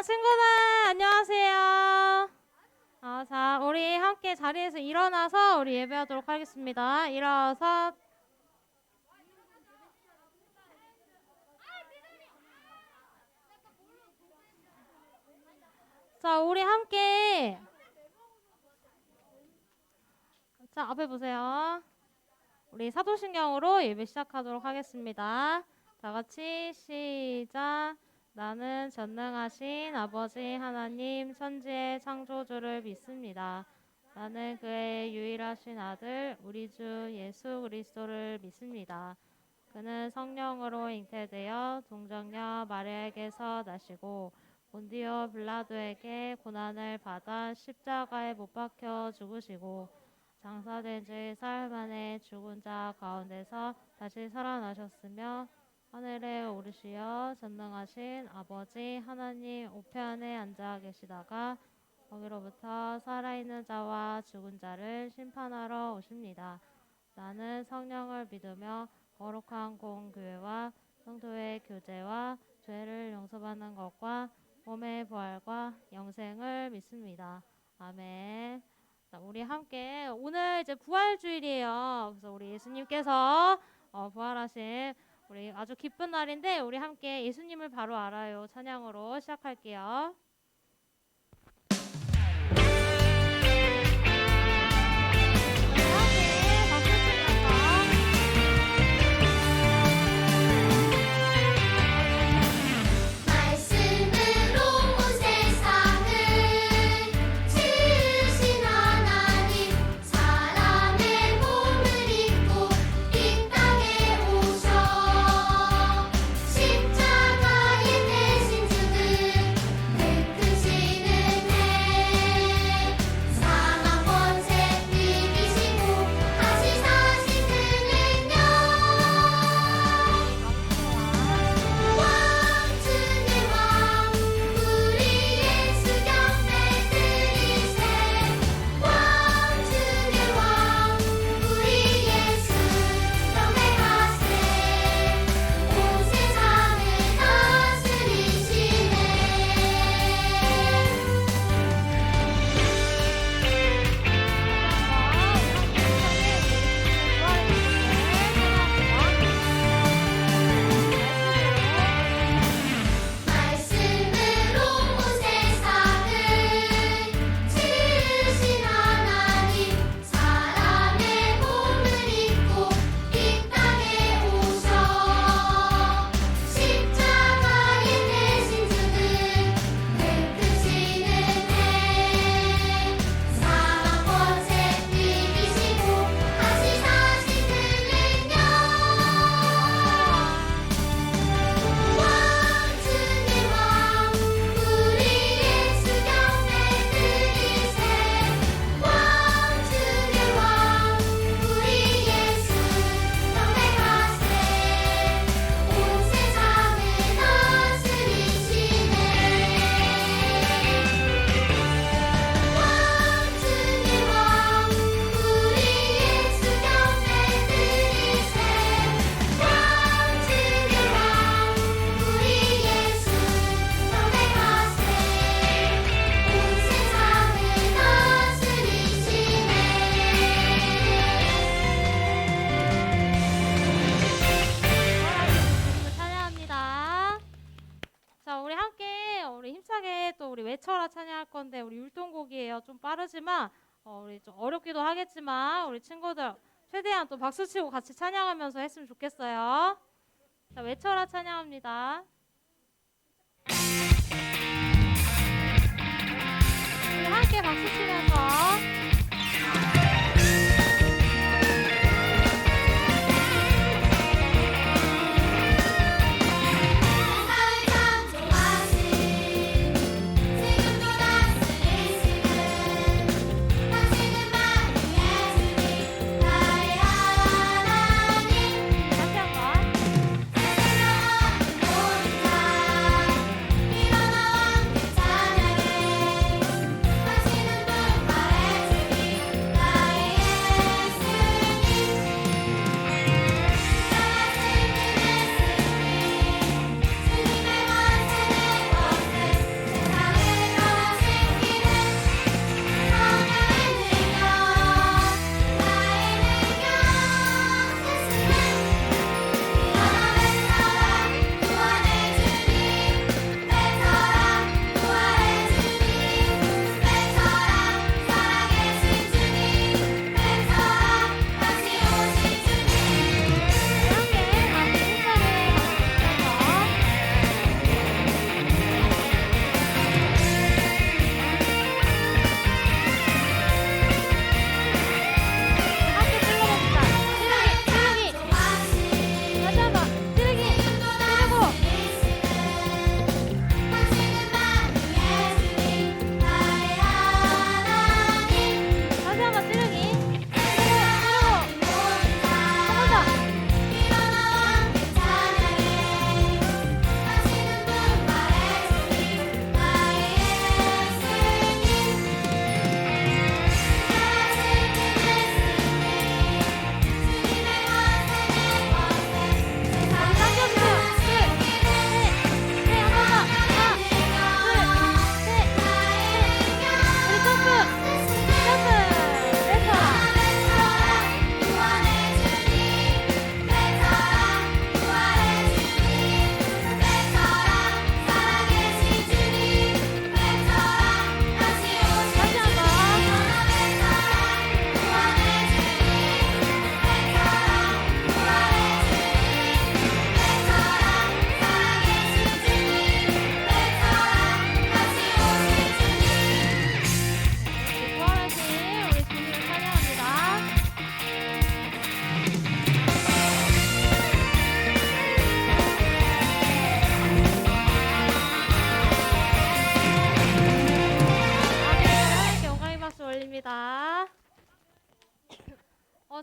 친구들 안녕하세요. 자, 우리 함께 자리에서 일어나서 우리 예배하도록 하겠습니다. 일어서 자, 우리 함께 앞에 보세요. 우리 사도신경으로 예배 시작하도록 하겠습니다. 다 같이 시작. 나는 전능하신 아버지 하나님 천지의 창조주를 믿습니다. 나는 그의 유일하신 아들 우리 주 예수 그리스도를 믿습니다. 그는 성령으로 잉태되어 동정녀 마리아에게서 나시고 본디오 빌라도에게 고난을 받아 십자가에 못 박혀 죽으시고 장사된 지 사흘 만에 죽은 자 가운데서 다시 살아나셨으며 하늘에 오르시어 전능하신 아버지 하나님 우편에 앉아 계시다가 거기로부터 살아있는 자와 죽은 자를 심판하러 오십니다. 나는 성령을 믿으며 거룩한 공교회와 성도의 교제와 죄를 용서받는 것과 몸의 부활과 영생을 믿습니다. 아멘. 자, 우리 함께 오늘 이제 부활주일이에요. 그래서 우리 예수님께서 부활하신 우리 아주 기쁜 날인데 우리 함께 예수님을 바로 알아요 찬양으로 시작할게요. 외쳐라 찬양할 건데 우리 율동곡이에요. 좀 빠르지만 우리 좀 어렵기도 하겠지만 우리 친구들 최대한 또 박수치고 같이 찬양하면서 했으면 좋겠어요. 자, 외쳐라 찬양합니다. 우리 함께 박수치면서 다시 한번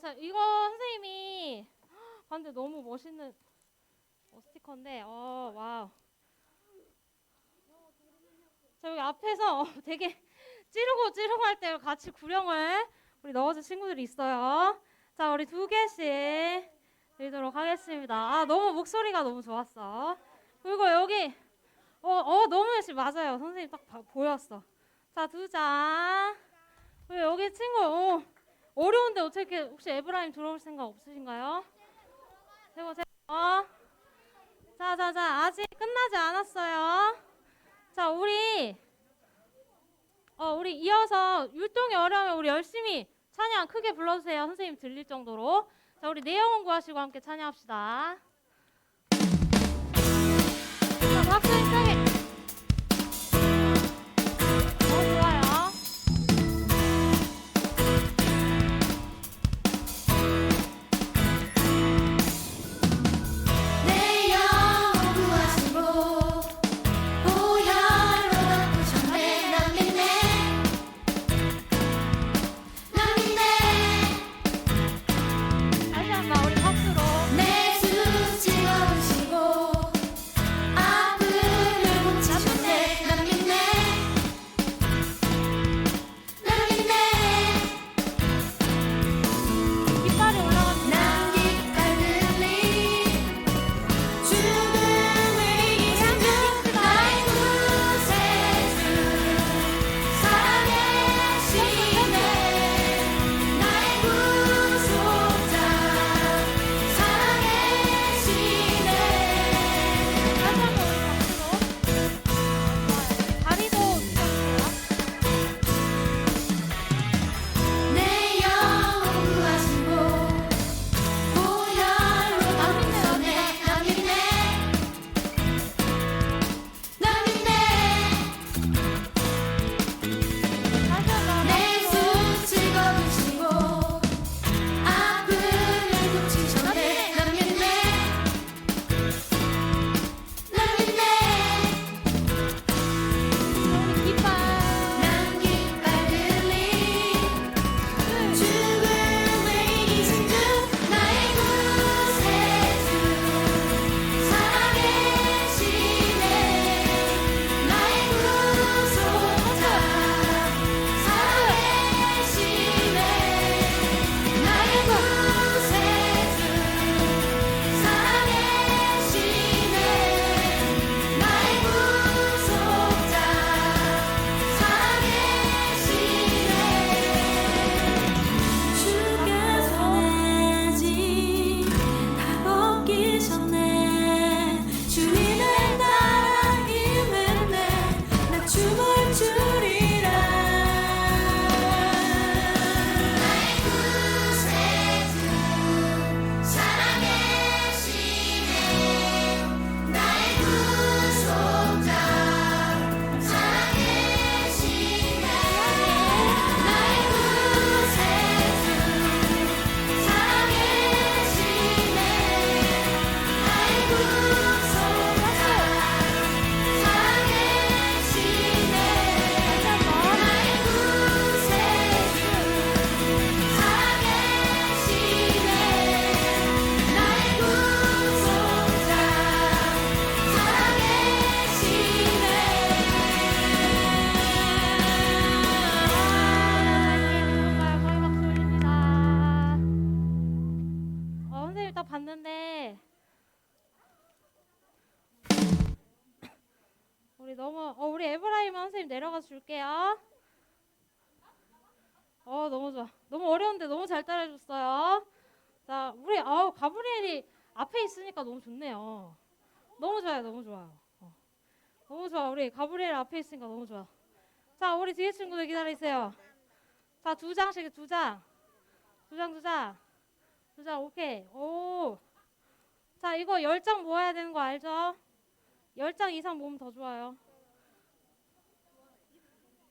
자, 이거 선생님이 봤는데 너무 멋있는 스티커인데, 와우. 자, 여기 앞에서 되게 찌르고 할 때 같이 구령을 우리 넣어준 친구들이 있어요. 자, 우리 2개씩 드리도록 하겠습니다. 너무 목소리가 너무 좋았어. 그리고 여기, 너무 열심히 맞아요. 선생님 딱 보였어. 자, 2장. 그리고 여기 친구, 어려운데 어떻게 혹시 에브라임 들어올 생각 없으신가요? 세고. 자, 아직 끝나지 않았어요. 자, 우리 이어서 율동이 어려우면 우리 열심히 찬양 크게 불러주세요. 선생님 들릴 정도로. 자, 우리 내 영혼 구하시고 함께 찬양합시다. 자, 박수 힘차게. 좋아요. 내 영혼 구하시고 보혈로 덮으셨네. 난 믿네 다시 한번 우리 박수로. 내 수 찍어주시고 아픔을 고치셨네. 난 믿네 깃발이 올라갑니다. 난 깃발 들리 죽음을 이기신 주 나의 구세주 살아계시네. 나의 구속자 살아계시네. 다시 한번 우리 박수로. 다리도 주셔주세요. 내 영혼 구하시고 보혈로 덮으셨네. 난 믿네 다시 한번 내 수 찍어주시고 아픔을 고치셨네. 난 믿네 우리 깃발. 난 깃발 들리 죽음을 이기신 주 나의 구세주 살아계시네. 나의 구속자 살아계시네. 나의 구세주 살아계시네. 나의 구속자 살아계시네. 주께서 내 짐 다 벗기셨네. 주님을 따라 힘을 내 나 춤을 추리라. 나의 구세주 살아계시네. 나의 구속자 살아계시네. 나의 구세주 살아계시네. 나의 구속자 살아계시네. 나의 구세주 살아계시네. 나의 구속자 선생님 딱 봤는데 우리 에브라임 선생님 내려가서 줄게요. 너무 좋아. 너무 어려운데 너무 잘 따라해줬어요. 자, 우리 가브리엘이 앞에 있으니까 너무 좋네요. 너무 좋아요. 너무 좋아요. 너무 좋아. 우리 가브리엘 앞에 있으니까 너무 좋아. 자, 우리 뒤에 친구들 기다리세요. 자, 2장씩 2장. 2장. 오케이. 오. 자, 이거 10장 모아야 되는 거 알죠? 10장 이상 모으면 더 좋아요.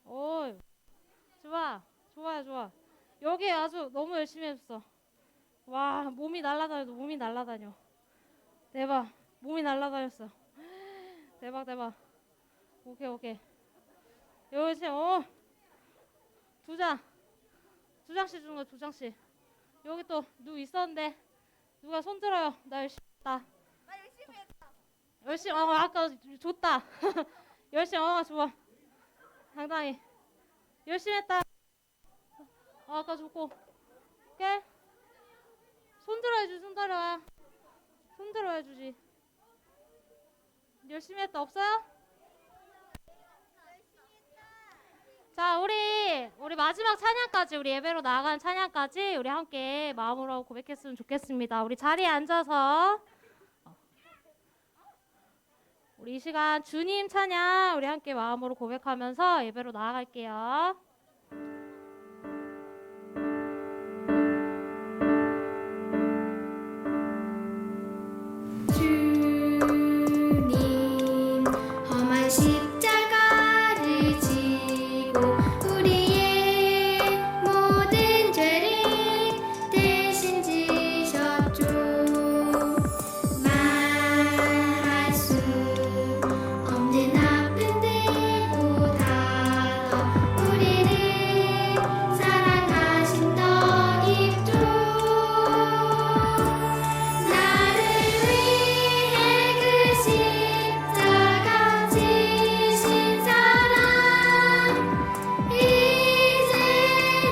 오. 좋아. 여기 아주 너무 열심히 했어. 와, 몸이 날아다녀. 대박. 몸이 날아다녔어. 대박. 오케이. 여기 지금 2장씩 주는 거 2장씩. 여기 또 누구 있었는데 누가 손 들어요. 나 열심히 했다. 열심히 아까 줬다. 열심히 좋아. 당당히 열심히 했다. 아까 줬고. 오케이. 손 들어 해주지. 손 들어 해주지. 열심히 했다. 없어요? 자, 우리 마지막 찬양까지, 우리 예배로 나아가는 찬양까지 우리 함께 마음으로 고백했으면 좋겠습니다. 우리 자리에 앉아서 우리 이 시간 주님 찬양 우리 함께 마음으로 고백하면서 예배로 나아갈게요. 주님 험한 십자가를 지고 우리의 모든 죄를 대신 지셨죠. 말할 수 없는 아픔들보다 더 우리를 사랑하신 더 입죠. 나를 위해 그 십자가 지신 사랑 이제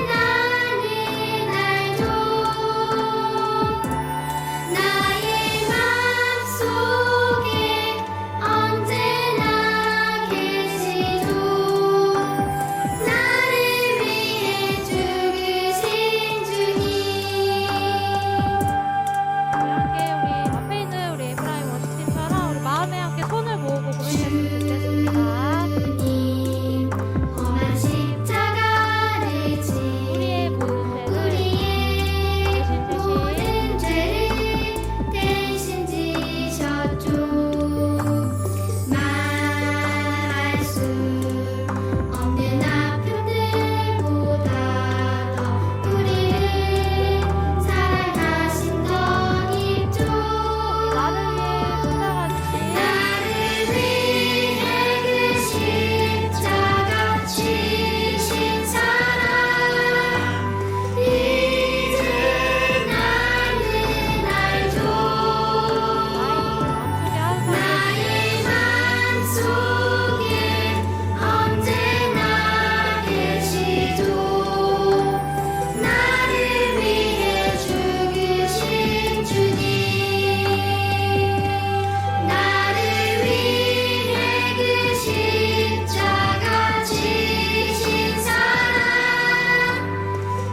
나는 알죠. 나의 맘속에 언제나 계시죠. 나를 위해 죽으신 주님. 우리 앞에 있는 우리 에브라임 워시팀처럼 우리 마음에 함께 손을 모으고 고백했으면 좋겠습니다. 주님 험한 십자가를 지고 우리의 모든 죄를 우리의 대신 모든 죄를 대신 지셨죠. 말할 수 없는 아픔들보다 더 우리를 사랑하신 더 깊죠. 나를 위해 그 십자가 지신 사랑 이제 나는 알죠. 나의 맘속에 언제나 계시죠. 나를 위해 죽으신 주님. 나를 위해 그 십자가 지신 사랑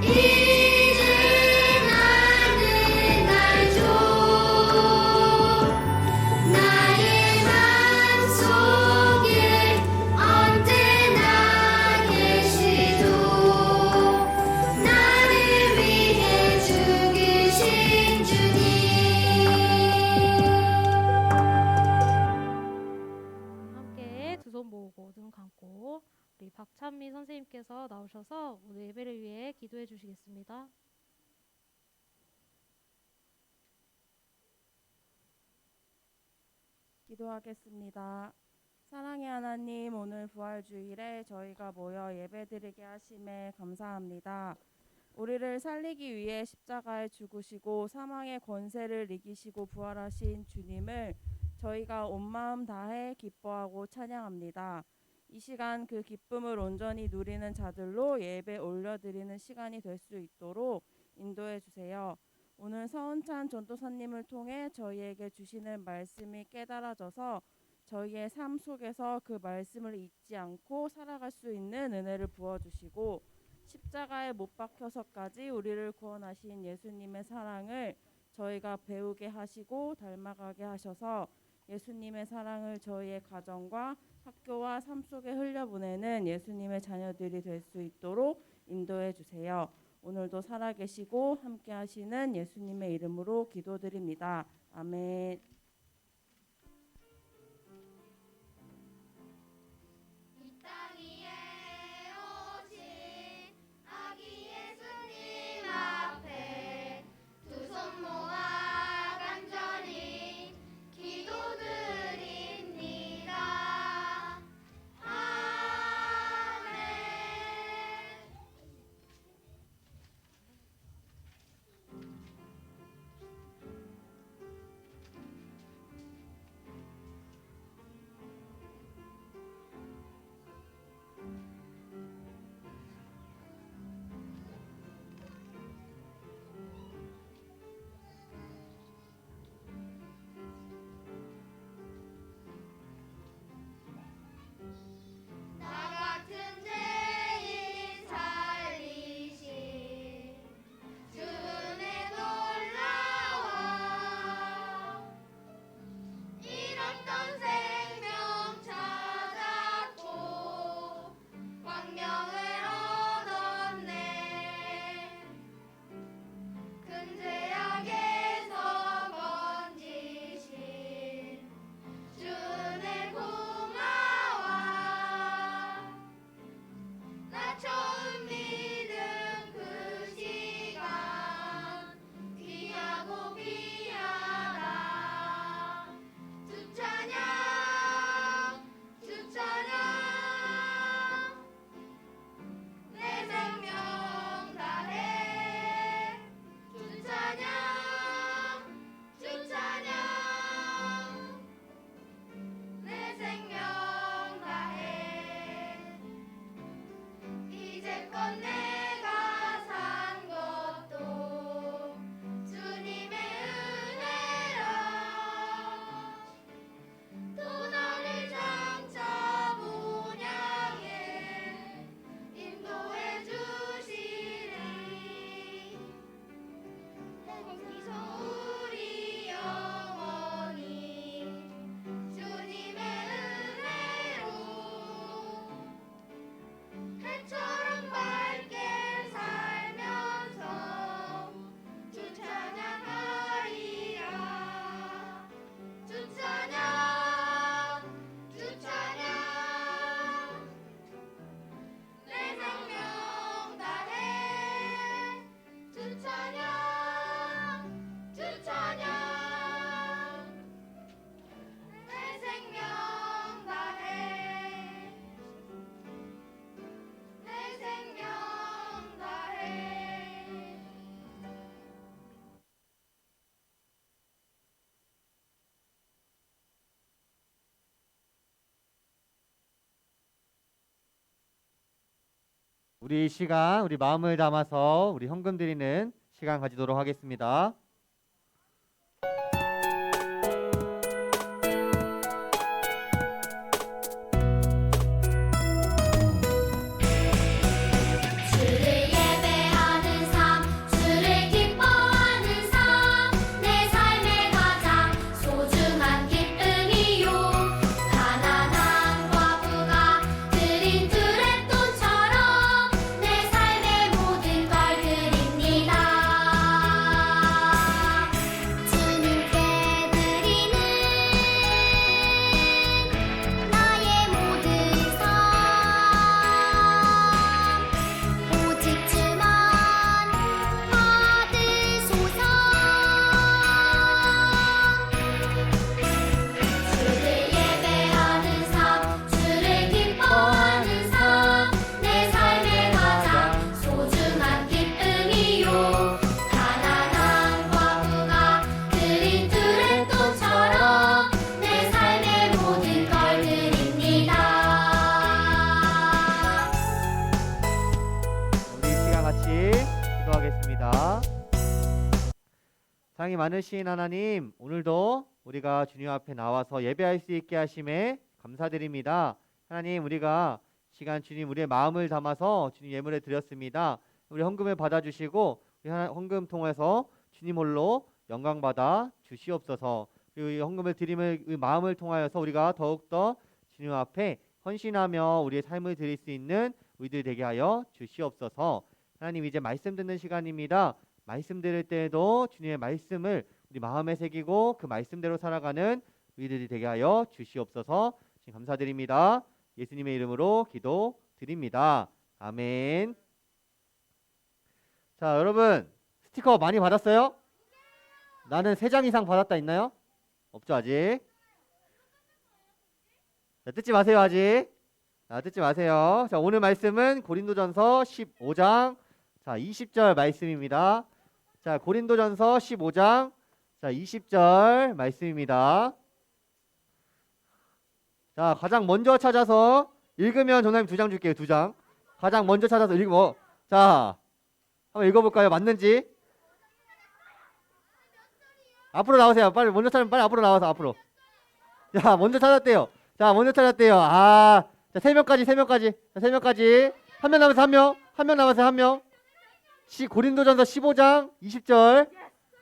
이제 나는 알죠. 나의 맘속에 언제나 계시죠. 나를 위해 죽으신 주님. 함께 두 손 모으고 눈 감고 우리 박찬미 선생님께서 나오셔서 오늘 예배를 위해 기도해 주시겠습니다. 기도하겠습니다. 사랑의 하나님, 오늘 부활주일에 저희가 모여 예배드리게 하심에 감사합니다. 우리를 살리기 위해 십자가에 죽으시고 사망의 권세를 이기시고 부활하신 주님을 저희가 온 마음 다해 기뻐하고 찬양합니다. 이 시간 그 기쁨을 온전히 누리는 자들로 예배 올려드리는 시간이 될 수 있도록 인도해 주세요. 오늘 서은찬 전도사님을 통해 저희에게 주시는 말씀이 깨달아져서 저희의 삶 속에서 그 말씀을 잊지 않고 살아갈 수 있는 은혜를 부어주시고 십자가에 못 박혀서까지 우리를 구원하신 예수님의 사랑을 저희가 배우게 하시고 닮아가게 하셔서 예수님의 사랑을 저희의 가정과 학교와 삶 속에 흘려보내는 예수님의 자녀들이 될 수 있도록 인도해 주세요. 오늘도 살아계시고 함께 하시는 예수님의 이름으로 기도드립니다. 아멘. 이 땅 위에 오신 아기 예수님 앞에 두 손 모아 간절히 기도드립니다. 아멘. 우리 시간, 우리 마음을 담아서 우리 헌금 드리는 시간 가지도록 하겠습니다. 주를 예배하는 삶, 주를 기뻐하는 삶, 내 삶의 가장 소중한 기쁨이요. 가난한 과부가 드린 두렛돈처럼 내 삶의 모든 걸 드립니다. 주님께 드리는 나의 모든 삶, 오직 주만 받으소서. 주를 예배하는 삶, 주를 기뻐하는 삶, 내 삶의 가장 소중한 기쁨이요. 가난한 과부가 드린 두렛돈처럼 내 삶의 모든 걸 드립니다. 우리 시간 같이 기도하겠습니다. 사랑이 많으신 하나님, 오늘도 우리가 주님 앞에 나와서 예배할 수 있게 하심에 감사드립니다. 하나님, 우리가 시간 주님 우리의 마음을 담아서 주님 예물에 드렸습니다. 우리 헌금을 받아주시고 우리 헌금 통해서 주님 홀로 영광 받아 주시옵소서. 그리고 이 헌금을 드림을 이 마음을 통하여서 우리가 더욱더 주님 앞에 헌신하며 우리의 삶을 드릴 수 있는 우리들 되게 하여 주시옵소서. 하나님, 이제 말씀 듣는 시간입니다. 말씀 들을 때에도 주님의 말씀을 우리 마음에 새기고 그 말씀대로 살아가는 우리들이 되게 하여 주시옵소서. 지금 감사드립니다. 예수님의 이름으로 기도드립니다. 아멘. 자, 여러분 스티커 많이 받았어요? 나는 3장 이상 받았다 있나요? 없죠, 아직. 자, 뜯지 마세요, 아직. 자, 뜯지 마세요. 자, 오늘 말씀은 고린도전서 15장 20절 말씀입니다. 자, 고린도전서 15장 20절 말씀입니다. 자, 가장 먼저 찾아서 읽으면 전사님 2장 줄게요. 2장. 가장 먼저 찾아서 읽어. 자, 한번 읽어볼까요? 맞는지. 앞으로 나오세요. 빨리 먼저 찾으면 빨리 앞으로 나와서 앞으로. 자, 먼저 찾았대요. 자, 먼저 찾았대요. 자, 3명까지. 자, 3명까지. 한 명 남았어요. 한 명 남았어요. 한 명. 고린도전서 15장 20절.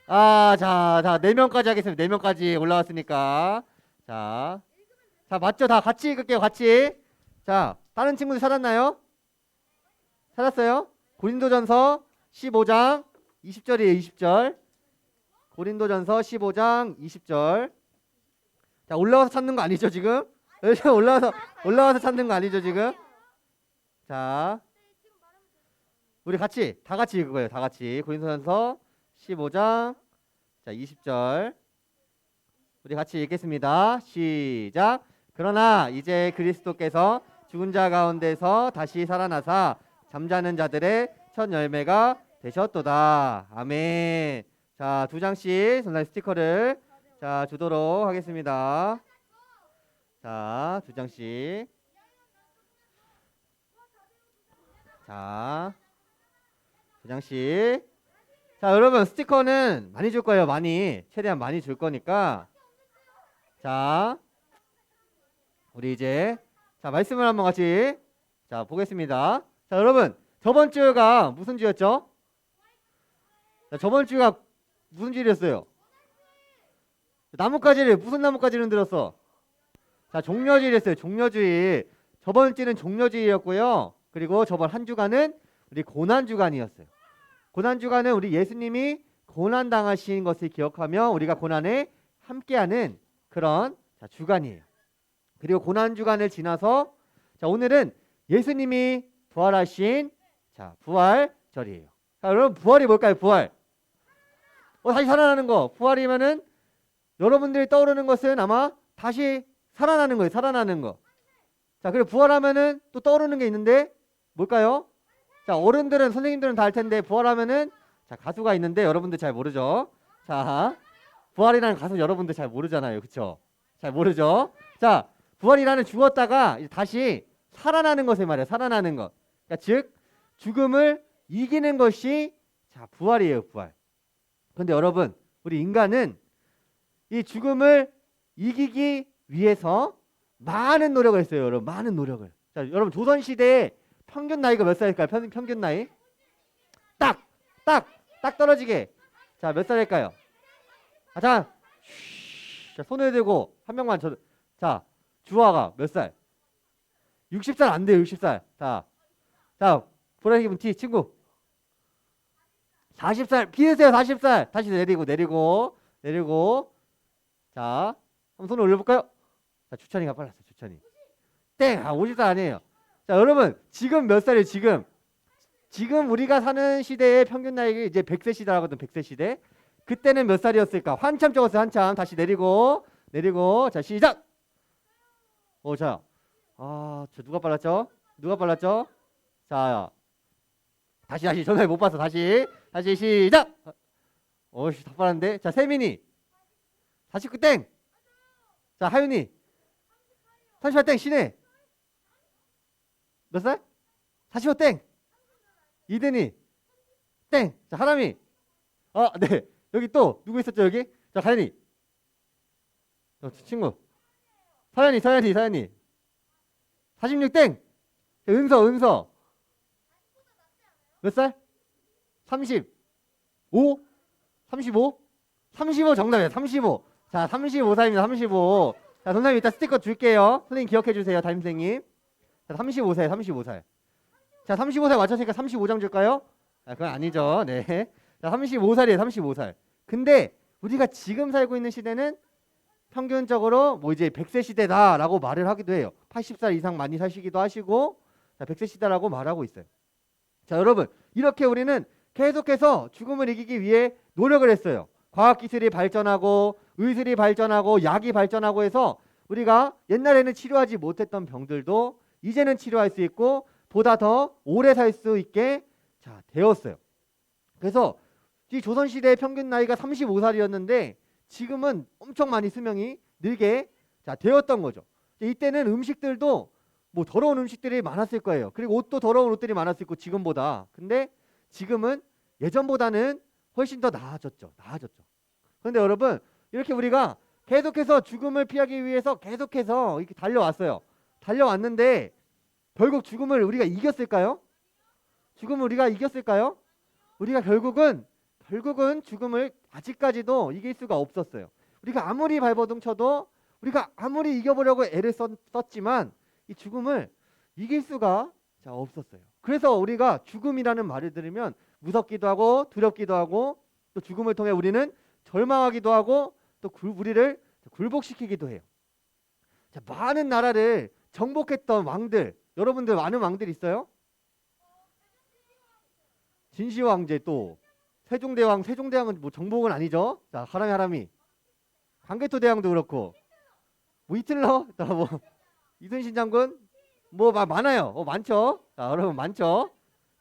자, 4명까지 하겠습니다. 4명까지 올라왔으니까. 자, 맞죠? 다 같이 읽을게요. 같이. 자, 다른 친구들 찾았나요? 찾았어요? 고린도전서 15장 20절이에요. 20절. 고린도전서 15장 20절. 자, 올라와서 찾는 거 아니죠, 지금? 올라와서 찾는 거 아니죠, 지금? 자, 우리 다 같이 읽을 거예요. 다 같이. 고린도전서 15장 20절. 우리 같이 읽겠습니다. 시작. 그러나 이제 그리스도께서 죽은 자 가운데서 다시 살아나사 잠자는 자들의 첫 열매가 되셨도다. 아멘. 자, 2장씩 전달 스티커를 주도록 하겠습니다. 자, 2장씩. 자, 2장씩. 자, 여러분 스티커는 많이 줄 거예요. 최대한 많이 줄 거니까. 자, 우리 이제 말씀을 한번 같이 보겠습니다. 자, 여러분 저번 주가 무슨 주였죠? 저번 주가 무슨 주였어요? 나뭇가지를 무슨 나뭇가지를 들었어? 자, 종려주일이었어요. 종려주일. 저번 주는 종려주일이었고요. 그리고 저번 한 주간은 우리 고난주간이었어요. 고난주간은 우리 예수님이 고난 당하신 것을 기억하며 우리가 고난에 함께하는 그런 주간이에요. 그리고 고난주간을 지나서 오늘은 예수님이 부활하신 부활절이에요. 자, 여러분 부활이 뭘까요? 부활. 다시 살아나는 거. 부활이면은 여러분들이 떠오르는 것은 아마 다시 살아나는 거예요. 살아나는 거. 자, 그리고 부활하면은 또 떠오르는 게 있는데 뭘까요? 자, 어른들은 선생님들은 다 알 텐데 부활하면은 가수가 있는데 여러분들 잘 모르죠. 자, 부활이라는 가수 여러분들 잘 모르잖아요. 그렇죠? 잘 모르죠. 자, 부활이라는 죽었다가 다시 살아나는 것을 말해요. 살아나는 것. 그러니까 즉 죽음을 이기는 것이 자, 부활이에요, 부활. 그런데 여러분, 우리 인간은 이 죽음을 이기기 위해서 많은 노력을 했어요, 여러분. 많은 노력을. 자, 여러분 조선 시대에 평균 나이가 몇 살일까요? 평균 나이? 딱 떨어지게. 자, 몇 살일까요? 아, 자, 자, 손을 들고 한 명만 자, 주화가 몇 살? 60살 안 돼요, 60살. 자, 보라색 입은 T 친구. 40살 비으세요, 40살. 다시 내리고. 자, 한번 손을 올려볼까요? 자, 주찬이가 빨랐어, 주찬이. 땡! 50살 아니에요. 자, 여러분, 지금 몇 살이에요, 지금 우리가 사는 시대의 평균 나이가 이제 100세 시대라거든, 100세 시대. 그때는 몇 살이었을까? 한참 적었어요, 한참. 다시 내리고. 자, 시작! 자. 저 누가 빨랐죠? 자, 다시 전화를 못 봤어. 다시 시작. 더 빨랐는데. 자, 세민이 49 땡. 자, 하윤이 38 땡. 신혜 몇 살? 45 땡. 이든이 땡. 자, 하람이 네. 여기 또 누구 있었죠, 여기? 자, 가연이 친구 서연이 46 땡. 은서 몇 살? 35 정답이에요. 35. 자, 35살입니다. 35. 자, 선생님 이따 스티커 줄게요. 선생님 기억해 주세요, 담임선생님. 자, 35살. 자, 35살 맞췄으니까 35장 줄까요? 그건 아니죠. 네. 자, 35살이에요. 35살. 근데 우리가 지금 살고 있는 시대는 평균적으로 뭐 이제 100세 시대다라고 말을 하기도 해요. 80살 이상 많이 사시기도 하시고, 자, 100세 시대라고 말하고 있어요. 자, 여러분, 이렇게 우리는 계속해서 죽음을 이기기 위해 노력을 했어요. 과학기술이 발전하고 의술이 발전하고 약이 발전하고 해서 우리가 옛날에는 치료하지 못했던 병들도 이제는 치료할 수 있고 보다 더 오래 살 수 있게 자, 되었어요. 그래서 이 조선시대의 평균 나이가 35살이었는데 지금은 엄청 많이 수명이 늘게 자, 되었던 거죠. 이때는 음식들도 뭐 더러운 음식들이 많았을 거예요. 그리고 옷도 더러운 옷들이 많았을 거고 지금보다. 근데 지금은 예전보다는 훨씬 더 나아졌죠. 그런데 여러분, 이렇게 우리가 계속해서 죽음을 피하기 위해서 계속해서 이렇게 달려왔는데 결국 죽음을 우리가 이겼을까요? 우리가 결국은 죽음을 아직까지도 이길 수가 없었어요. 우리가 아무리 발버둥 쳐도 우리가 아무리 이겨보려고 애를 썼지만 이 죽음을 이길 수가 자, 없었어요. 그래서 우리가 죽음이라는 말을 들으면 무섭기도 하고 두렵기도 하고 또 죽음을 통해 우리는 절망하기도 하고 또 우리를 굴복시키기도 해요. 자, 많은 나라를 정복했던 왕들, 여러분들 많은 왕들 있어요? 진시황제 또 세종대왕은 뭐 정복은 아니죠. 자, 하람이 광개토 대왕도 그렇고 뭐 히틀러, 뭐 이순신 장군 뭐 많아요. 많죠. 자, 여러분 많죠.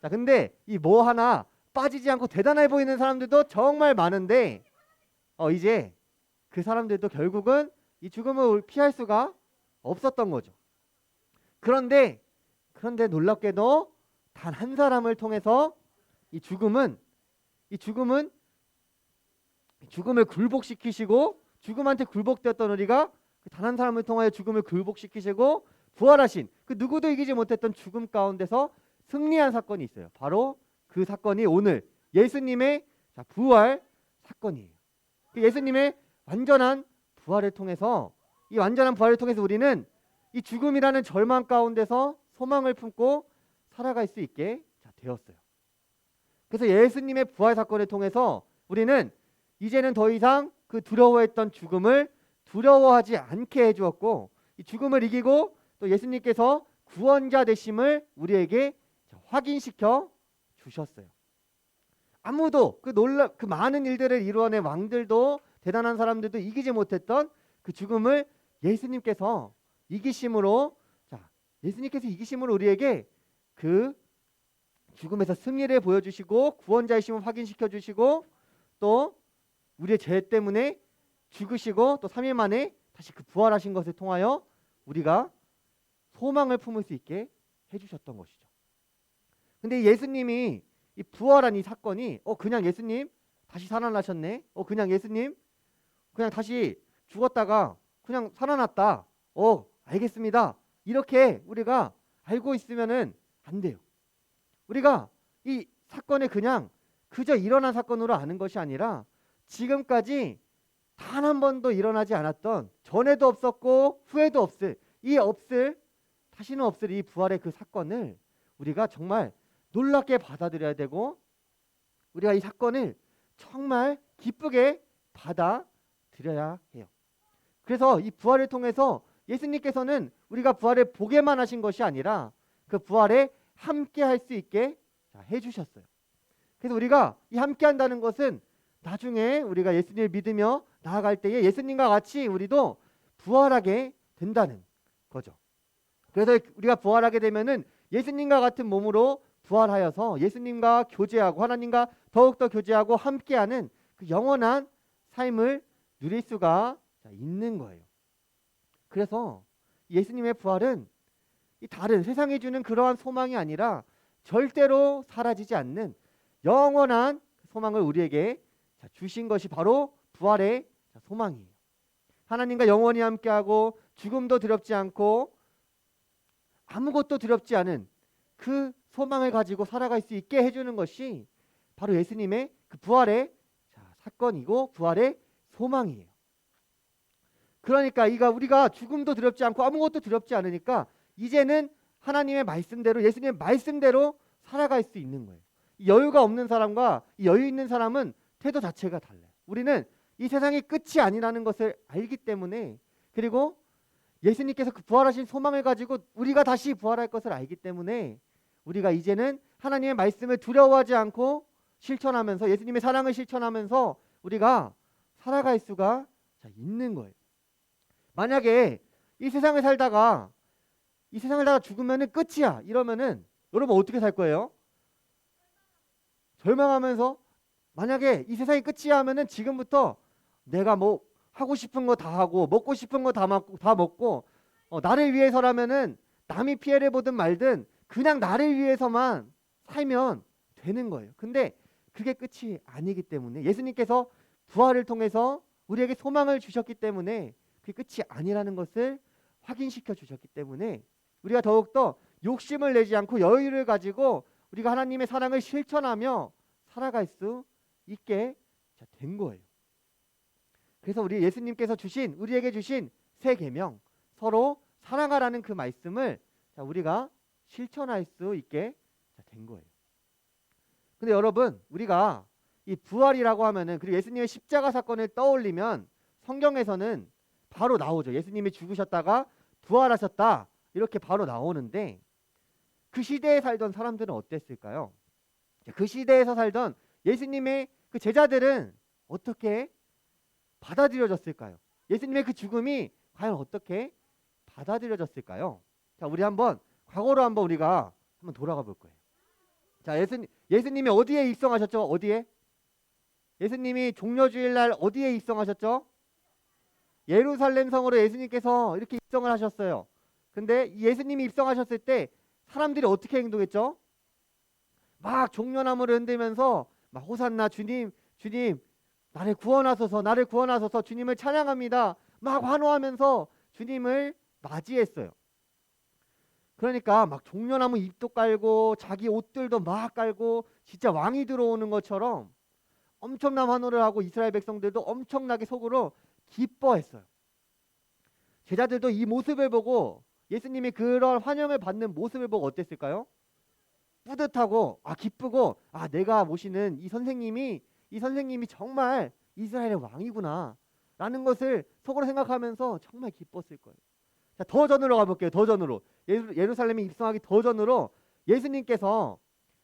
자, 근데 이 뭐 하나 빠지지 않고 대단해 보이는 사람들도 정말 많은데 이제 그 사람들도 결국은 이 죽음을 피할 수가 없었던 거죠. 그런데 놀랍게도 단 한 사람을 통해서 이 죽음을 굴복시키시고 죽음한테 굴복되었던 우리가 단 한 사람을 통하여 죽음을 굴복시키시고 부활하신 그 누구도 이기지 못했던 죽음 가운데서 승리한 사건이 있어요. 바로 그 사건이 오늘 예수님의 부활 사건이에요. 예수님의 완전한 부활을 통해서 우리는 이 죽음이라는 절망 가운데서 소망을 품고 살아갈 수 있게 되었어요. 그래서 예수님의 부활 사건을 통해서 우리는 이제는 더 이상 그 두려워했던 죽음을 두려워하지 않게 해주었고 이 죽음을 이기고 또 예수님께서 구원자 되심을 우리에게 확인시켜 주셨어요. 아무도 그 많은 일들을 이루어낸 왕들도 대단한 사람들도 이기지 못했던 그 죽음을 예수님께서 이기심으로 우리에게 그 죽음에서 승리를 보여주시고 구원자이심을 확인시켜 주시고 또 우리의 죄 때문에 죽으시고 또 3일 만에 다시 그 부활하신 것을 통하여 우리가 소망을 품을 수 있게 해주셨던 것이죠. 근데 이 예수님이 이 부활한 이 사건이 그냥 예수님 다시 살아나셨네. 그냥 예수님 그냥 다시 죽었다가 그냥 살아났다. 알겠습니다. 이렇게 우리가 알고 있으면은 안 돼요. 우리가 이 사건을 그냥 그저 일어난 사건으로 아는 것이 아니라 지금까지 단 한 번도 일어나지 않았던, 전에도 없었고 후에도 다시는 없을 이 부활의 그 사건을 우리가 정말 놀랍게 받아들여야 되고, 우리가 이 사건을 정말 기쁘게 받아들여야 해요. 그래서 이 부활을 통해서 예수님께서는 우리가 부활을 보게만 하신 것이 아니라 그 부활에 함께 할 수 있게 해주셨어요. 그래서 우리가 이 함께 한다는 것은 나중에 우리가 예수님을 믿으며 나아갈 때에 예수님과 같이 우리도 부활하게 된다는 거죠. 그래서 우리가 부활하게 되면은 예수님과 같은 몸으로 부활하여서 예수님과 교제하고 하나님과 더욱더 교제하고 함께하는 그 영원한 삶을 누릴 수가 있는 거예요. 그래서 예수님의 부활은 이 다른 세상이 주는 그러한 소망이 아니라 절대로 사라지지 않는 영원한 소망을 우리에게 주신 것이 바로 부활의 소망이에요. 하나님과 영원히 함께하고 죽음도 두렵지 않고 아무것도 두렵지 않은 그 소망을 가지고 살아갈 수 있게 해주는 것이 바로 예수님의 그 부활의 사건이고 부활의 소망이에요. 그러니까 우리가 죽음도 두렵지 않고 아무것도 두렵지 않으니까 이제는 하나님의 말씀대로, 예수님의 말씀대로 살아갈 수 있는 거예요. 여유가 없는 사람과 여유 있는 사람은 태도 자체가 달라요. 우리는 이 세상이 끝이 아니라는 것을 알기 때문에, 그리고 예수님께서 그 부활하신 소망을 가지고 우리가 다시 부활할 것을 알기 때문에 우리가 이제는 하나님의 말씀을 두려워하지 않고 실천하면서 예수님의 사랑을 실천하면서 우리가 살아갈 수가 있는 거예요. 만약에 이 세상을 살다가 죽으면은 끝이야 이러면은 여러분 어떻게 살 거예요? 절망하면서, 만약에 이 세상이 끝이야 하면은 지금부터 내가 뭐 하고 싶은 거 다 하고 먹고 싶은 거 다 먹고 나를 위해서라면은 남이 피해를 보든 말든 그냥 나를 위해서만 살면 되는 거예요. 근데 그게 끝이 아니기 때문에 예수님께서 부활을 통해서 우리에게 소망을 주셨기 때문에 그게 끝이 아니라는 것을 확인시켜 주셨기 때문에 우리가 더욱더 욕심을 내지 않고 여유를 가지고 우리가 하나님의 사랑을 실천하며 살아갈 수 있게 된 거예요. 그래서 우리 예수님께서 우리에게 주신 새 계명, 서로 사랑하라는 그 말씀을 우리가 실천할 수 있게 된 거예요. 근데 여러분, 우리가 이 부활이라고 하면은, 그리고 예수님의 십자가 사건을 떠올리면 성경에서는 바로 나오죠. 예수님이 죽으셨다가 부활하셨다 이렇게 바로 나오는데, 그 시대에 살던 사람들은 어땠을까요? 그 시대에서 살던 예수님의 그 제자들은 어떻게 받아들여졌을까요? 예수님의 그 죽음이 과연 어떻게 받아들여졌을까요? 자, 우리 과거로 우리가 한번 돌아가 볼 거예요. 자, 예수님이 어디에 입성하셨죠? 어디에? 예수님이 종려주일날 어디에 입성하셨죠? 예루살렘 성으로 예수님께서 이렇게 입성을 하셨어요. 근데 예수님이 입성하셨을 때 사람들이 어떻게 행동했죠? 막 종려나무를 흔들면서 막 호산나, 주님 나를 구원하소서 주님을 찬양합니다. 막 환호하면서 주님을 맞이했어요. 그러니까 막 종려나무 잎도 깔고 자기 옷들도 막 깔고 진짜 왕이 들어오는 것처럼 엄청난 환호를 하고 이스라엘 백성들도 엄청나게 속으로 기뻐했어요. 제자들도 이 모습을 보고, 예수님이 그런 환영을 받는 모습을 보고 어땠을까요? 뿌듯하고 기쁘고, 내가 모시는 이 선생님이 정말 이스라엘의 왕이구나 라는 것을 속으로 생각하면서 정말 기뻤을 거예요. 자, 더 전으로 가볼게요. 더 전으로. 예루살렘에 입성하기 더 전으로 예수님께서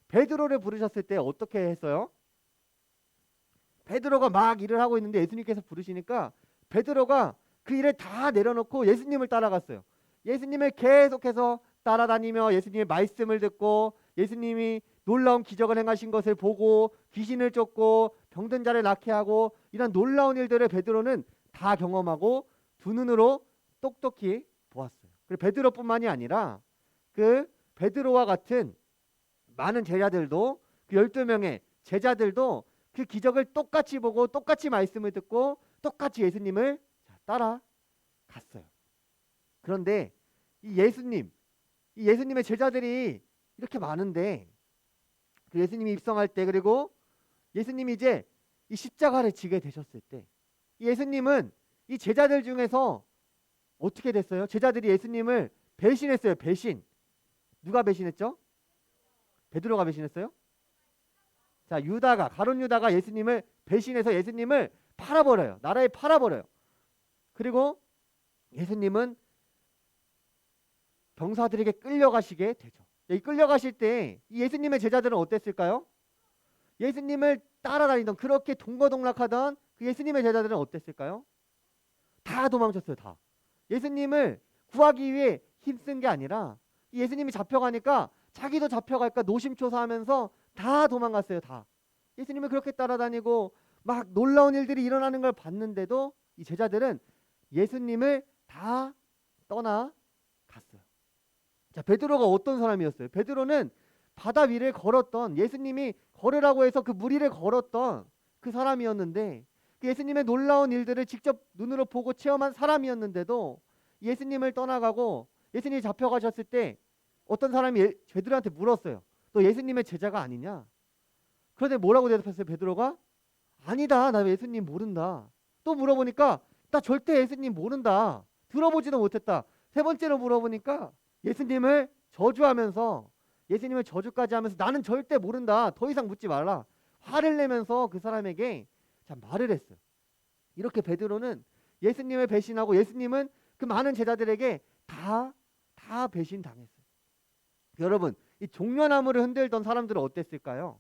베드로를 부르셨을 때 어떻게 했어요? 베드로가 막 일을 하고 있는데 예수님께서 부르시니까 베드로가 그 일을 다 내려놓고 예수님을 따라갔어요. 예수님을 계속해서 따라다니며 예수님의 말씀을 듣고 예수님이 놀라운 기적을 행하신 것을 보고 귀신을 쫓고 병든 자를 낫게 하고 이런 놀라운 일들을 베드로는 다 경험하고 두 눈으로 똑똑히 보았어요. 그리고 베드로뿐만이 아니라 그 베드로와 같은 많은 제자들도 그 12명의 제자들도 그 기적을 똑같이 보고 똑같이 말씀을 듣고 똑같이 예수님을 따라갔어요. 그런데 이 예수님의 제자들이 이렇게 많은데 그 예수님이 입성할 때 그리고 예수님이 이제 이 십자가를 지게 되셨을 때 예수님은 이 제자들 중에서 어떻게 됐어요? 제자들이 예수님을 배신했어요. 배신. 누가 배신했죠? 베드로가 배신했어요? 자, 가룟 유다가 예수님을 배신해서 예수님을 팔아버려요. 나라에 팔아버려요. 그리고 예수님은 병사들에게 끌려가시게 되죠. 이 끌려가실 때 이 예수님의 제자들은 어땠을까요? 예수님을 따라다니던 그렇게 동거동락하던 그 예수님의 제자들은 어땠을까요? 다 도망쳤어요. 다. 예수님을 구하기 위해 힘쓴 게 아니라 예수님이 잡혀가니까 자기도 잡혀갈까 노심초사하면서 다 도망갔어요. 다. 예수님을 그렇게 따라다니고 막 놀라운 일들이 일어나는 걸 봤는데도 이 제자들은 예수님을 다 떠나갔어요. 자, 베드로가 어떤 사람이었어요? 베드로는 바다 위를 걸었던 예수님이 걸으라고 해서 그 물 위를 걸었던 그 사람이었는데 그 예수님의 놀라운 일들을 직접 눈으로 보고 체험한 사람이었는데도 예수님을 떠나가고 예수님이 잡혀가셨을 때 어떤 사람이 베드로한테 물었어요. 너 예수님의 제자가 아니냐? 그런데 뭐라고 대답했어요? 베드로가 아니다. 나 예수님 모른다. 또 물어보니까 나 절대 예수님 모른다. 들어보지도 못했다. 세 번째로 물어보니까 예수님을 저주하면서 예수님을 저주까지 하면서 나는 절대 모른다. 더 이상 묻지 말라. 화를 내면서 그 사람에게 자, 말을 했어요. 이렇게 베드로는 예수님을 배신하고 예수님은 그 많은 제자들에게 다 배신당했어요. 여러분, 이 종려나무를 흔들던 사람들은 어땠을까요?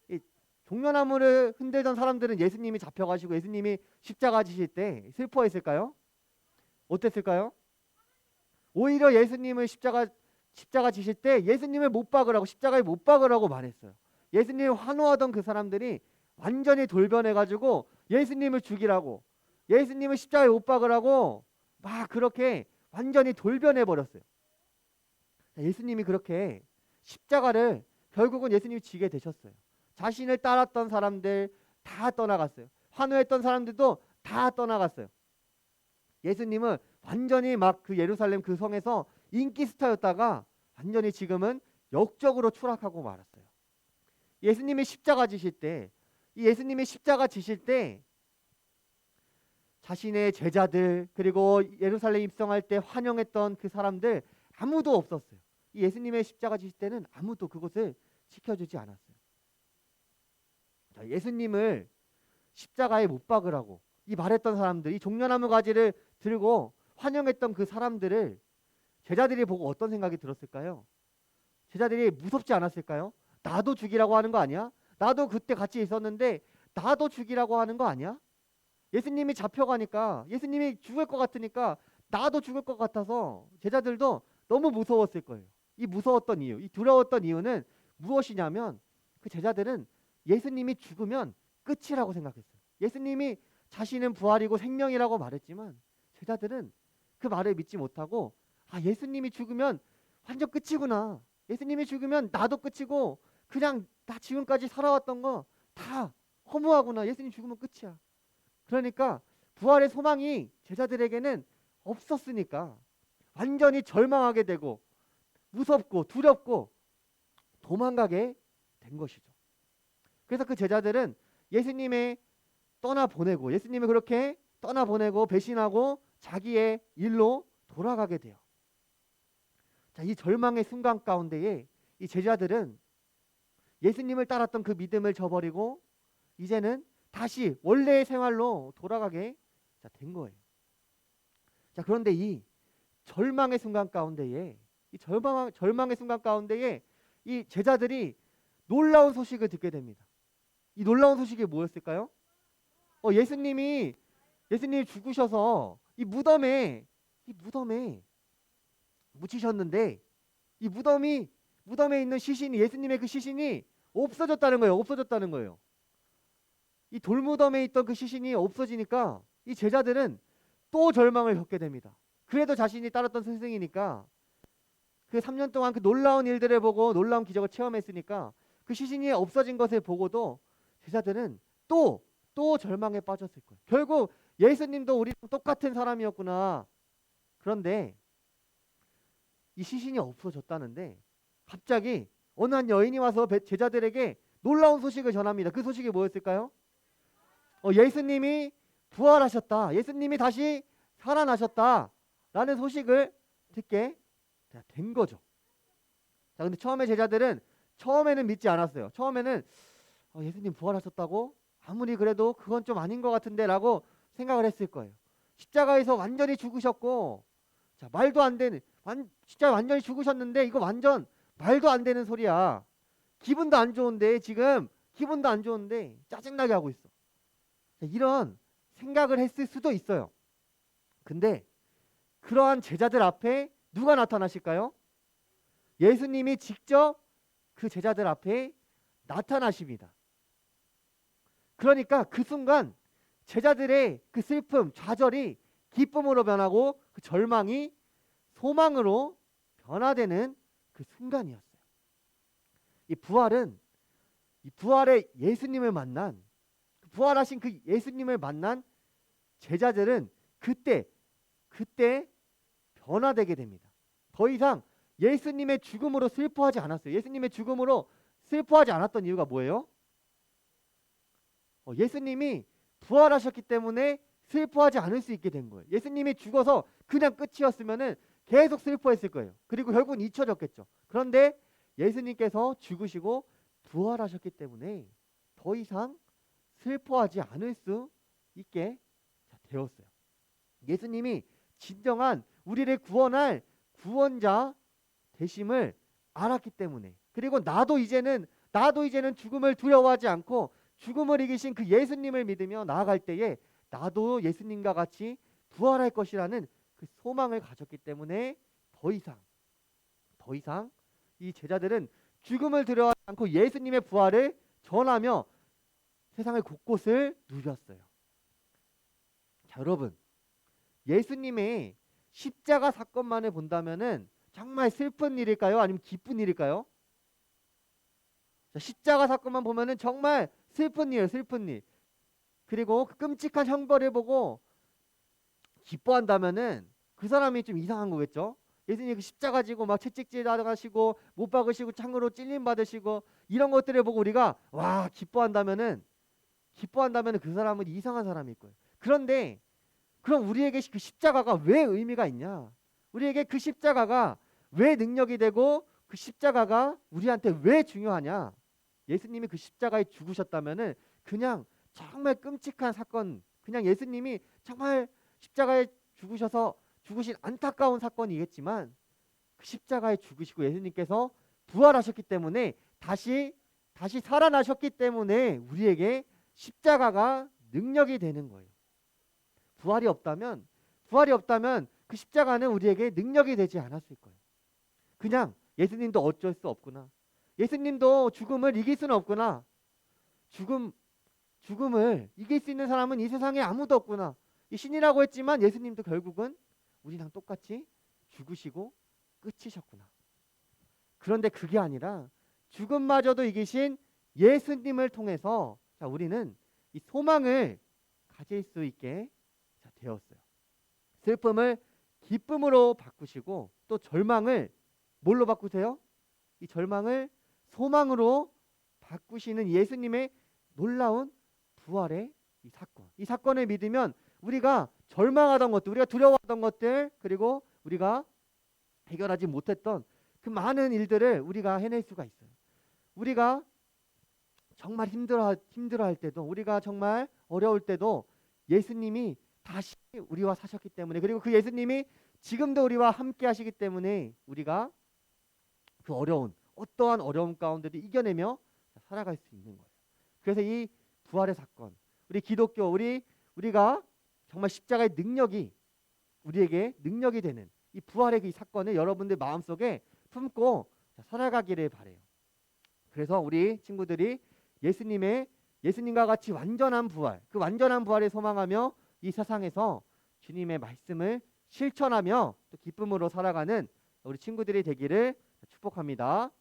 이 종려나무를 흔들던 사람들은 예수님이 잡혀가시고 예수님이 십자가 지실 때 슬퍼했을까요? 어땠을까요? 오히려 예수님을 십자가 지실 때 예수님을 못 박으라고 십자가에 못 박으라고 말했어요. 예수님을 환호하던 그 사람들이 완전히 돌변해가지고 예수님을 죽이라고 예수님을 십자가에 못 박으라고 막 그렇게 완전히 돌변해버렸어요. 예수님이 그렇게 십자가를 결국은 예수님이 지게 되셨어요. 자신을 따랐던 사람들 다 떠나갔어요. 환호했던 사람들도 다 떠나갔어요. 예수님은 완전히 막 그 예루살렘 그 성에서 인기 스타였다가 완전히 지금은 역적으로 추락하고 말았어요. 예수님이 십자가 지실 때 자신의 제자들 그리고 예루살렘 입성할 때 환영했던 그 사람들 아무도 없었어요. 이 예수님의 십자가 지실 때는 아무도 그것을 지켜주지 않았어요. 자, 예수님을 십자가에 못 박으라고 이 말했던 사람들, 이 종려나무 가지를 들고 환영했던 그 사람들을 제자들이 보고 어떤 생각이 들었을까요? 제자들이 무섭지 않았을까요? 나도 죽이라고 하는 거 아니야? 나도 그때 같이 있었는데 나도 죽이라고 하는 거 아니야? 예수님이 잡혀가니까 예수님이 죽을 것 같으니까 나도 죽을 것 같아서 제자들도 너무 무서웠을 거예요. 이 무서웠던 이유, 이 두려웠던 이유는 무엇이냐면 그 제자들은 예수님이 죽으면 끝이라고 생각했어요. 예수님이 자신은 부활이고 생명이라고 말했지만 제자들은 그 말을 믿지 못하고 예수님이 죽으면 완전 끝이구나. 예수님이 죽으면 나도 끝이고 그냥 나 지금까지 살아왔던 거 다 허무하구나. 예수님 죽으면 끝이야. 그러니까 부활의 소망이 제자들에게는 없었으니까 완전히 절망하게 되고 무섭고 두렵고 도망가게 된 것이죠. 그래서 그 제자들은 예수님을 그렇게 떠나보내고 배신하고 자기의 일로 돌아가게 돼요. 자, 이 절망의 순간 가운데에 이 제자들은 예수님을 따랐던 그 믿음을 저버리고 이제는 다시 원래의 생활로 돌아가게 된 거예요. 자, 그런데 이 절망의 순간 가운데에 이 제자들이 놀라운 소식을 듣게 됩니다. 이 놀라운 소식이 뭐였을까요? 예수님이 죽으셔서 이 무덤에 묻히셨는데 이 무덤에 있는 시신이 예수님의 그 시신이 없어졌다는 거예요. 이 돌무덤에 있던 그 시신이 없어지니까 이 제자들은 또 절망을 겪게 됩니다. 그래도 자신이 따랐던 스승이니까 그 3년 동안 그 놀라운 일들을 보고 놀라운 기적을 체험했으니까 그 시신이 없어진 것을 보고도 제자들은 또 절망에 빠졌을 거예요. 결국 예수님도 우리랑 똑같은 사람이었구나. 그런데 이 시신이 없어졌다는데 갑자기 어느 한 여인이 와서 제자들에게 놀라운 소식을 전합니다. 그 소식이 뭐였을까요? 예수님이 부활하셨다. 예수님이 다시 살아나셨다. 라는 소식을 듣게 된 거죠. 자, 근데 처음에 제자들은 처음에는 믿지 않았어요. 처음에는 예수님 부활하셨다고? 아무리 그래도 그건 좀 아닌 것 같은데 라고 생각을 했을 거예요. 십자가에서 완전히 죽으셨고, 자, 말도 안 되는, 진짜 완전히 죽으셨는데 이거 완전 말도 안 되는 소리야. 기분도 안 좋은데 지금 기분도 안 좋은데 짜증나게 하고 있어. 자, 이런 생각을 했을 수도 있어요. 근데 그러한 제자들 앞에 누가 나타나실까요? 예수님이 직접 그 제자들 앞에 나타나십니다. 그러니까 그 순간 제자들의 그 슬픔, 좌절이 기쁨으로 변하고 그 절망이 소망으로 변화되는 그 순간이었어요. 이 부활의 예수님을 만난, 부활하신 그 예수님을 만난 제자들은 그때 변화되게 됩니다. 더 이상 예수님의 죽음으로 슬퍼하지 않았어요. 예수님의 죽음으로 슬퍼하지 않았던 이유가 뭐예요? 예수님이 부활하셨기 때문에 슬퍼하지 않을 수 있게 된 거예요. 예수님이 죽어서 그냥 끝이었으면은 계속 슬퍼했을 거예요. 그리고 결국은 잊혀졌겠죠. 그런데 예수님께서 죽으시고 부활하셨기 때문에 더 이상 슬퍼하지 않을 수 있게 되었어요. 예수님이 진정한 우리를 구원할 구원자 되심을 알았기 때문에, 그리고 나도 이제는 죽음을 두려워하지 않고 죽음을 이기신 그 예수님을 믿으며 나아갈 때에 나도 예수님과 같이 부활할 것이라는 그 소망을 가졌기 때문에 더 이상 이 제자들은 죽음을 두려워하지 않고 예수님의 부활을 전하며 세상의 곳곳을 누렸어요. 자, 여러분, 예수님의 십자가 사건만을 본다면은 정말 슬픈 일일까요? 아니면 기쁜 일일까요? 자, 십자가 사건만 보면은 정말 슬픈 일. 그리고 그 끔찍한 형벌을 보고 기뻐한다면은 그 사람이 좀 이상한 거겠죠? 예수님이 그 십자가 지고 막 채찍질 하시고 못 박으시고 창으로 찔림 받으시고 이런 것들을 보고 우리가 와 기뻐한다면은 그 사람은 이상한 사람일 거예요. 그런데 그럼 우리에게 그 십자가가 왜 의미가 있냐? 우리에게 그 십자가가 왜 능력이 되고 그 십자가가 우리한테 왜 중요하냐? 예수님이 그 십자가에 죽으셨다면은 그냥 정말 끔찍한 사건, 그냥 예수님이 정말 십자가에 죽으신 안타까운 사건이겠지만 그 십자가에 죽으시고 예수님께서 부활하셨기 때문에 다시 살아나셨기 때문에 우리에게 십자가가 능력이 되는 거예요. 부활이 없다면 그 십자가는 우리에게 능력이 되지 않았을 거예요. 그냥 예수님도 어쩔 수 없구나. 예수님도 죽음을 이길 수는 없구나. 죽음을 이길 수 있는 사람은 이 세상에 아무도 없구나. 이 신이라고 했지만 예수님도 결국은 우리랑 똑같이 죽으시고 끝이셨구나. 그런데 그게 아니라 죽음마저도 이기신 예수님을 통해서 우리는 이 소망을 가질 수 있게 되었어요. 슬픔을 기쁨으로 바꾸시고 또 절망을 뭘로 바꾸세요? 이 절망을 소망으로 바꾸시는 예수님의 놀라운 부활의 이 사건을 믿으면 우리가 절망하던 것들, 우리가 두려워하던 것들, 그리고 우리가 해결하지 못했던 그 많은 일들을 우리가 해낼 수가 있어요. 우리가 정말 힘들어할 때도, 우리가 정말 어려울 때도 예수님이 다시 우리와 사셨기 때문에, 그리고 그 예수님이 지금도 우리와 함께 하시기 때문에 우리가 그 어떠한 어려움 가운데도 이겨내며 살아갈 수 있는 거예요. 그래서 이 부활의 사건, 우리 기독교, 우리가 정말 십자가의 능력이 우리에게 능력이 되는 이 부활의 이 사건을 여러분들 마음속에 품고 살아가기를 바래요. 그래서 우리 친구들이 예수님과 같이 완전한 부활, 그 완전한 부활을 소망하며 이 세상에서 주님의 말씀을 실천하며 또 기쁨으로 살아가는 우리 친구들이 되기를 축복합니다.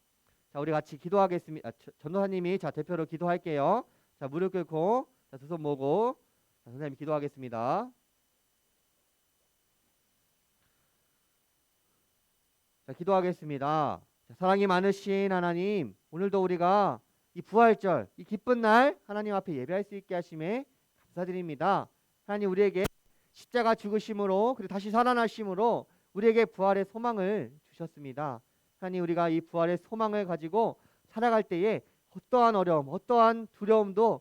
자, 우리 같이 기도하겠습니다. 전도사님이 자 대표로 기도할게요. 자, 무릎 꿇고 두 손 모으고 자, 선생님 기도하겠습니다. 자, 기도하겠습니다. 자, 사랑이 많으신 하나님, 오늘도 우리가 이 부활절, 이 기쁜 날 하나님 앞에 예배할 수 있게 하심에 감사드립니다. 하나님, 우리에게 십자가 죽으심으로 그리고 다시 살아나심으로 우리에게 부활의 소망을 주셨습니다. 하나님, 우리가 이 부활의 소망을 가지고 살아갈 때에 어떠한 어려움, 어떠한 두려움도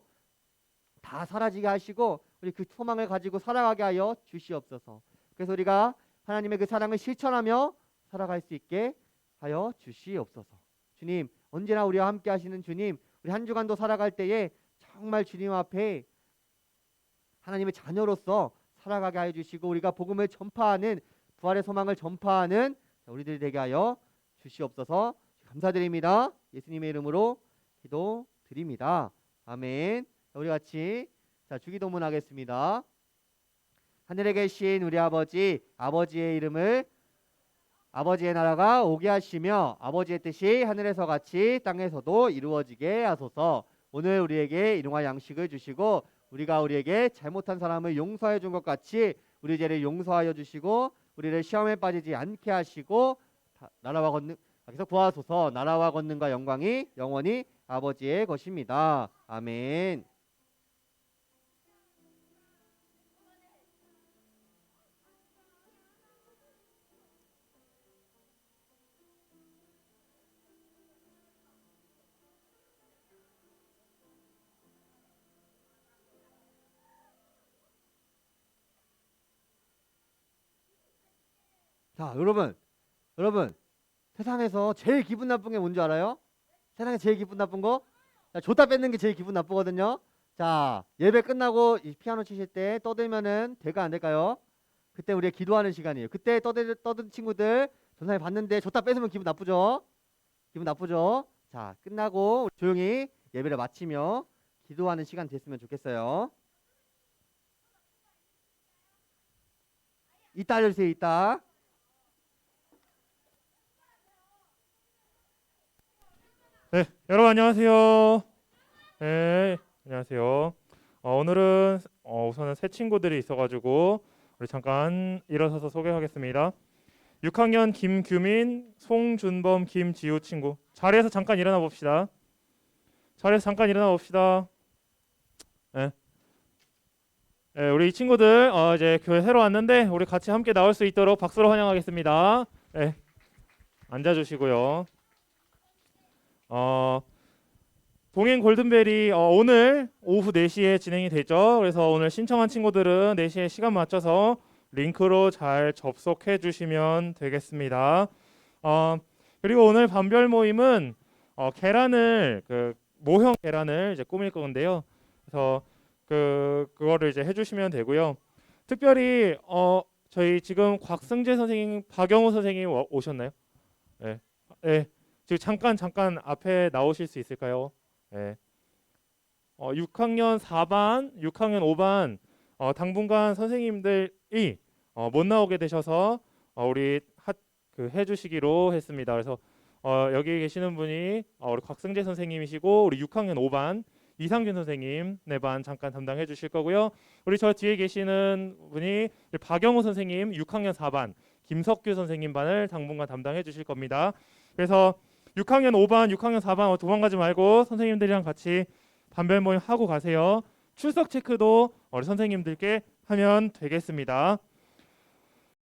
다 사라지게 하시고 우리 그 소망을 가지고 살아가게 하여 주시옵소서. 그래서 우리가 하나님의 그 사랑을 실천하며 살아갈 수 있게 하여 주시옵소서. 주님, 언제나 우리와 함께 하시는 주님, 우리 한 주간도 살아갈 때에 정말 주님 앞에 하나님의 자녀로서 살아가게 하여 주시고 우리가 복음을 전파하는, 부활의 소망을 전파하는 우리들이 되게 하여 주시옵소서. 감사드립니다. 예수님의 이름으로 기도드립니다. 아멘. 우리 같이 주기도문 하겠습니다. 하늘에 계신 우리 아버지, 아버지의 이름을, 아버지의 나라가 오게 하시며 아버지의 뜻이 하늘에서 같이 땅에서도 이루어지게 하소서. 오늘 우리에게 일용할 양식을 주시고 우리가 우리에게 잘못한 사람을 용서해 준 것 같이 우리 죄를 용서하여 주시고 우리를 시험에 빠지지 않게 하시고 나라와 권능에서 구하소서. 나라와 권능과 영광이 영원히 아버지의 것입니다. 아멘. 자, 여러분, 세상에서 제일 기분 나쁜 게 뭔지 알아요? 세상에 제일 기분 나쁜 거? 자, 줬다 뺏는 게 제일 기분 나쁘거든요. 자, 예배 끝나고 이 피아노 치실 때 떠들면은 될까 안 될까요? 그때 우리가 기도하는 시간이에요. 그때 떠든 친구들 전사에 봤는데 줬다 뺏으면 기분 나쁘죠? 기분 나쁘죠? 자, 끝나고 조용히 예배를 마치며 기도하는 시간 됐으면 좋겠어요. 이따 알려주세요. 이따. 네, 여러분 안녕하세요. 네, 안녕하세요. 오늘은 우선은 새 친구들이 있어가지고 우리 잠깐 일어서서 소개하겠습니다. 6학년 김규민, 송준범, 김지우 친구. 자리에서 잠깐 일어나 봅시다. 네. 네, 우리 이 친구들 이제 교회 새로 왔는데 우리 같이 함께 나올 수 있도록 박수로 환영하겠습니다. 네, 앉아주시고요. 동행 골든벨이 오늘 오후 4시에 진행이 되죠. 그래서 오늘 신청한 친구들은 4시에 시간 맞춰서 링크로 잘 접속해 주시면 되겠습니다. 그리고 오늘 반별 모임은 계란을 모형 계란을 이제 꾸밀 건데요. 그래서 그거를 이제 해주시면 되고요. 특별히 저희 지금 곽승재 선생님, 박영호 선생님 오셨나요? 네. 네. 지금 잠깐 앞에 나오실 수 있을까요? 네. 6학년 4반, 6학년 5반 당분간 선생님들이 못 나오게 되셔서 우리 해주시기로 했습니다. 그래서 여기 계시는 분이 우리 곽승재 선생님이시고 우리 6학년 5반 이상균 선생님 네 반 잠깐 담당해 주실 거고요. 우리 저 뒤에 계시는 분이 박영호 선생님 6학년 4반, 김석규 선생님 반을 당분간 담당해 주실 겁니다. 그래서 6학년 5반, 6학년 4반 도망가지 말고 선생님들이랑 같이 반별 모임 하고 가세요. 출석 체크도 우리 선생님들께 하면 되겠습니다.